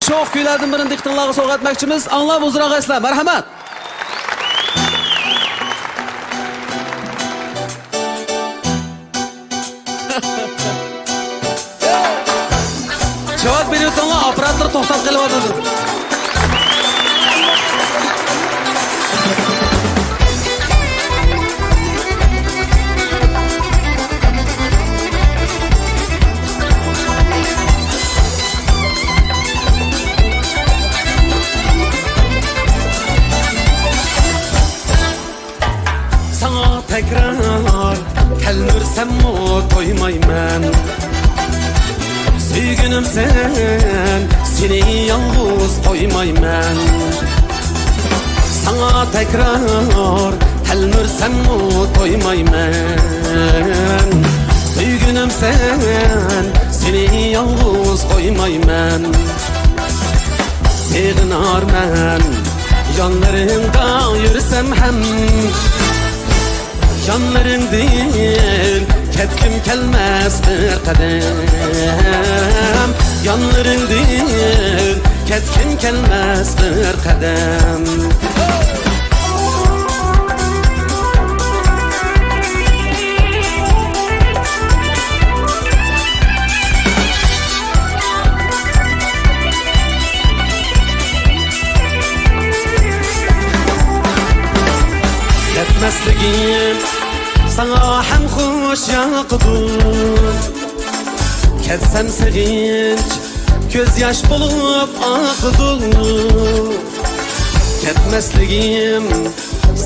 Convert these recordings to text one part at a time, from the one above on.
çok kuylardan birini diktinlarga sovg'a etmoqchimiz. Anglab uzra qaysizlar. Marhamat. Javob berayotganlar operator to'xtab qelyapti. Sana tekrar telmirsem o koymayman. Sevgilim sen, seni yalnız koymayman. Sana tekrar telmirsem o koymayman. Sevgilim sen, seni yalnız koymayman. Seğinar men, yanlarında yürüsem hem yanların değil, ketkim kelmez bir kadem. Yanların değil, ketkim kelmez bir kadem. Ketmesligim sana hem hoş yakıdır. Ketsem sevinç göz yaş bulup akıdır. Ketmesligim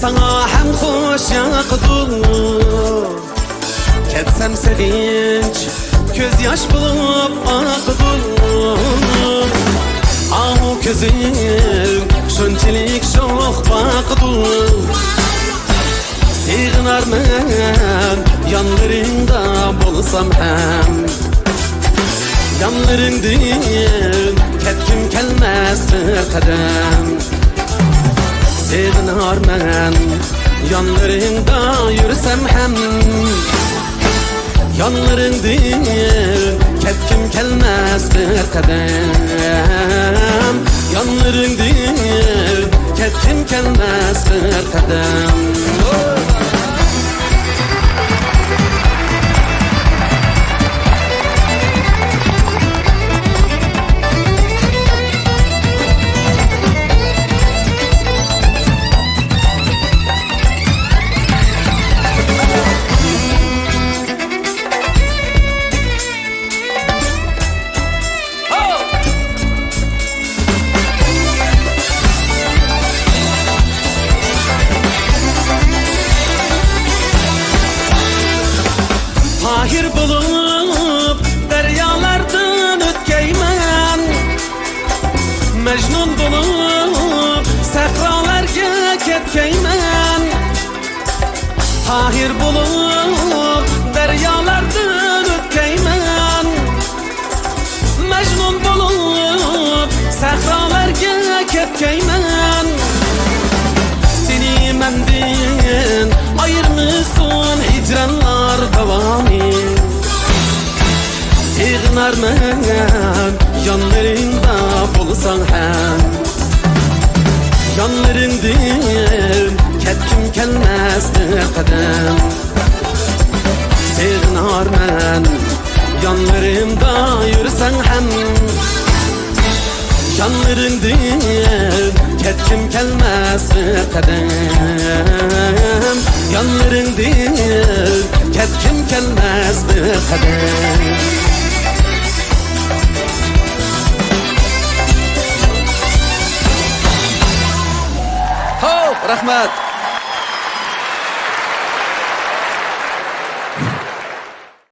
sana hem hoş yakıdır. Ketsem sevinç göz yaş bulup akıdır. Ahu gözün şunçilik şoq bakıdır. Seğinar men, yanlarında bolsam hem yanların değil, ketkim kelmez bir kadem. Seğinar men, yanlarında yürüsem hem yanların değil, ketkim kelmez bir kadem. Yanların değil, ketkim kelmez bir kadem. Tahir bulup deryalardan ötkeymen. Mecnun bulup sehralarga ketkeymen. Tahir bulup deryalardan ötkeymen. Mecnun bulup sehralarga ketkeymen. Seni mendin ayırmışsın hicranlar devamı. Seğinar men, yanlarında bulsan hem yanların değil, ketkim kelmez bir kadem. Seğinar men, yanlarında yürüsen hem yanların değil, ketkim kelmez bir kadem. Yanların değil, ketkim kelmez bir kadem. Rahmat.